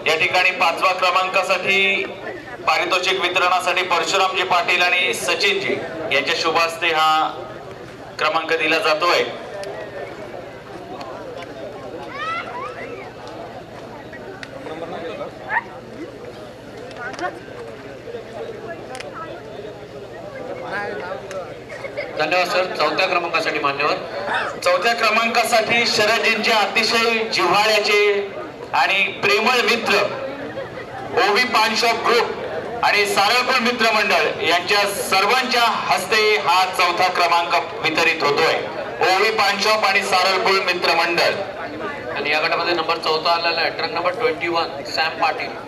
या ठिकाणी 5व्या क्रमांकासाठी पारितोषिक वितरणासाठी परशुरामजी पाटील आणि सचिनजी यांच्या शुभ हस्ते हा क्रमांक दिला जातोय। धन्यवाद सर। चौथ्या क्रमांकासाठी मान्यवर। चौथ्या क्रमांकासाठी शरदजींचे अतिशय जिव्हाळ्याचे आणि प्रेमळ मित्र ओवी पान शॉप ग्रुप आणि सारळपूर मित्र मंडळ यांच्या सर्वांच्या हस्ते हा चौथा क्रमांक वितरित होतोय। ओवी पान शॉप आणि सारळपूर मित्र मंडळ। आणि या गटामध्ये नंबर 14 आलेला आहे, truck number 21 Sam Patil.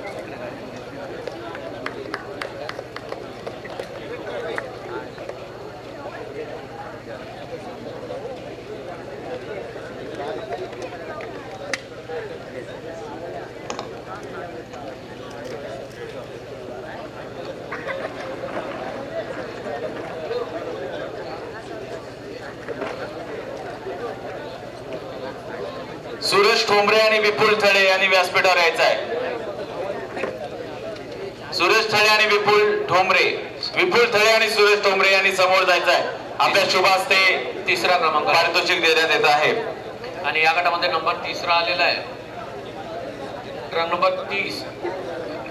Suresh Thombare आणि विपुल थळे यांनी व्यासपीठावर यायचं आहे। सुरेश थळे आणि विपुल थळे आणि सुरेश ठोंबरे यांनी समोर जायचं आहे। आपल्या शुभ हस्ते तिसरा क्रमांक पारितोषिक देण्यात येत आहे। आणि या गटामध्ये नंबर 3 आलेला आहे, ट्रक नंबर 30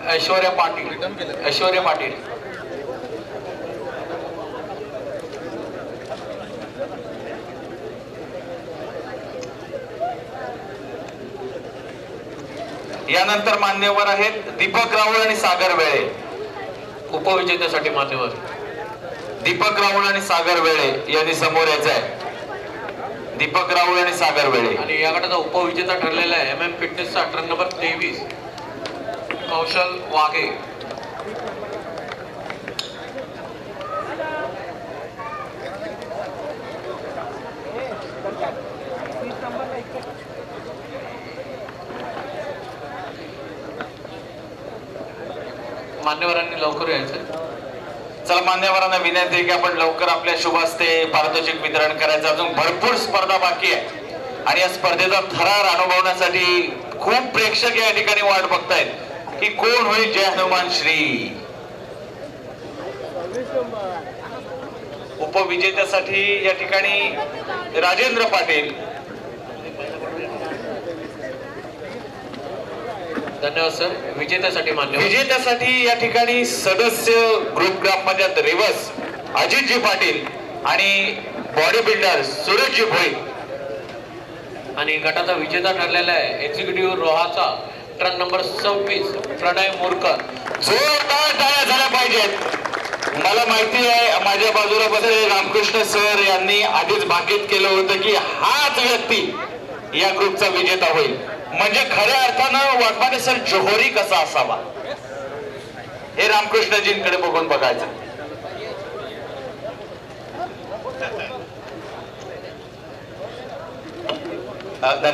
ऐश्वर्या पाटील। यानंतर मान्यवर आहेत दीपक राऊळ आणि सागर वेळे। उपविजेत्यासाठी मान्यवर दीपक राऊळ आणि सागर वेळे यांनी समोर यायचं आहे। दीपक राऊळ आणि सागर वेळे। आणि या गटाचा उपविजेता ठरलेला आहे MM फिटनेसचा ट्रक नंबर 23 कौशल वाघे। मान्यवरांनी लवकर यायचं। चला मान्यवरांना विनंती आहे की आपण लवकर आपल्या शुभ हस्ते पारितोषिक वितरण करायचं। अजून भरपूर स्पर्धा बाकी आहे आणि या स्पर्धेचा थरार अनुभवण्यासाठी खूप प्रेक्षक या ठिकाणी वाट बघतायत की कोण होईल जय हनुमान श्री। उपविजेत्यासाठी या ठिकाणी राजेंद्र पाटील। धन्यवाद सर। विजेत्यासाठी मान्यवर विजेत्यासाठी या ठिकाणी सदस्य ग्रुप ग्रामपंचायत रेवस अजितजी पाटील आणि बॉडी बिल्डर सूरजजी भोई। आणि गटाचा विजेता ठरलेला आहे एक्झिक्युटिव्ह रोहाचा ट्रक नंबर 26 प्रणय मोरकर। जोरदार टाळ्या झाल्या पाहिजेत। मला माहिती आहे माझ्या बाजूला बसलेले रामकृष्ण सर यांनी आधीच भाकीत केलं होतं की हाच व्यक्ती या ग्रुपचा विजेता होईल। म्हणजे खऱ्या अर्थानं वाटपाने सर जोहरी कसा असावा हे रामकृष्णजींकडे बघून बघायचं।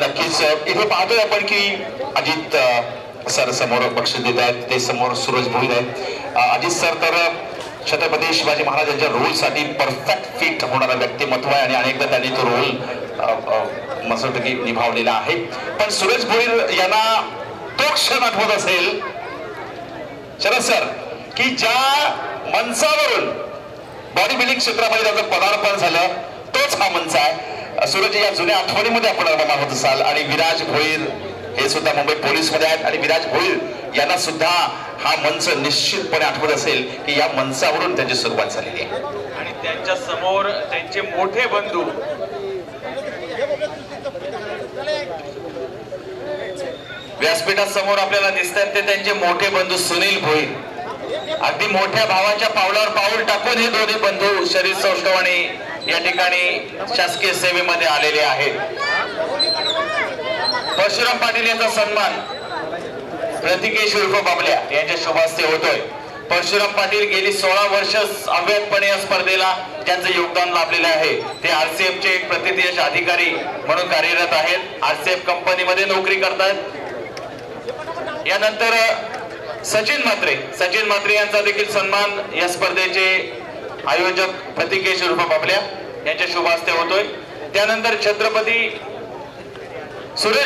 नक्कीच इथे पाहतोय आपण की अजित सर समोर बक्षीस देत आहेत, ते समोर सूरज भोईर आहेत। अजित सर तर छत्रपती शिवाजी महाराजांच्या रोलसाठी परफेक्ट फिट होणारा व्यक्तिमत्व आहे आणि अनेकदा त्यांनी तो रोल मस्तपैकी निभावलेला आहे। पण सूरज भोईर यांना तो क्षण आठवत असेल शरद सर की ज्या मंचावरून बॉडी बिल्डिंग क्षेत्रामध्ये त्याचं पदार्पण झालं तोच हा मंच आहे। सूरज या जुन्या आठवणीमध्ये आपण रममान होत असाल आणि विराज भोईर हे सुद्धा मुंबई पोलीस मध्ये आहेत आणि विराज भोईर यांना सुद्धा हा मंच निश्चितपणे आठवत असेल की या मंचावरून त्यांची सुरुवात झालेली आहे आणि त्यांच्या समोर त्यांचे मोठे बंधू व्यासपीठासमोर आपल्याला दिसतात ते त्यांचे मोठे बंधू सुनील भोईर। अगदी मोठ्या भावाच्या पावलावर पाऊल टाकून हे दोन्ही बंधू शरीर सौष्ठवाने या ठिकाणी शासकीय सेवेमध्ये आलेले आहेत। परशुराम पाटील यांचा सन्मान प्रतीकेश उर्फ बाबल्या यांच्या शुभ हस्ते होतोय। परशुराम पाटील गेली 16 वर्ष अव्याहतपणे या स्पर्धेला त्यांचं योगदान लाभलेलं आहे। ते RCF चे एक प्रतिनिधी अधिकारी म्हणून कार्यरत आहेत। RCF कंपनीमध्ये नोकरी करतात। यानंतर सचिन म्हात्रे यांचा देखील सन्मान या स्पर्धेचे आयोजक प्रतीकेश उर्फ बाबल्या यांच्या शुभ हस्ते होतोय। त्यानंतर छत्रपती सुरेश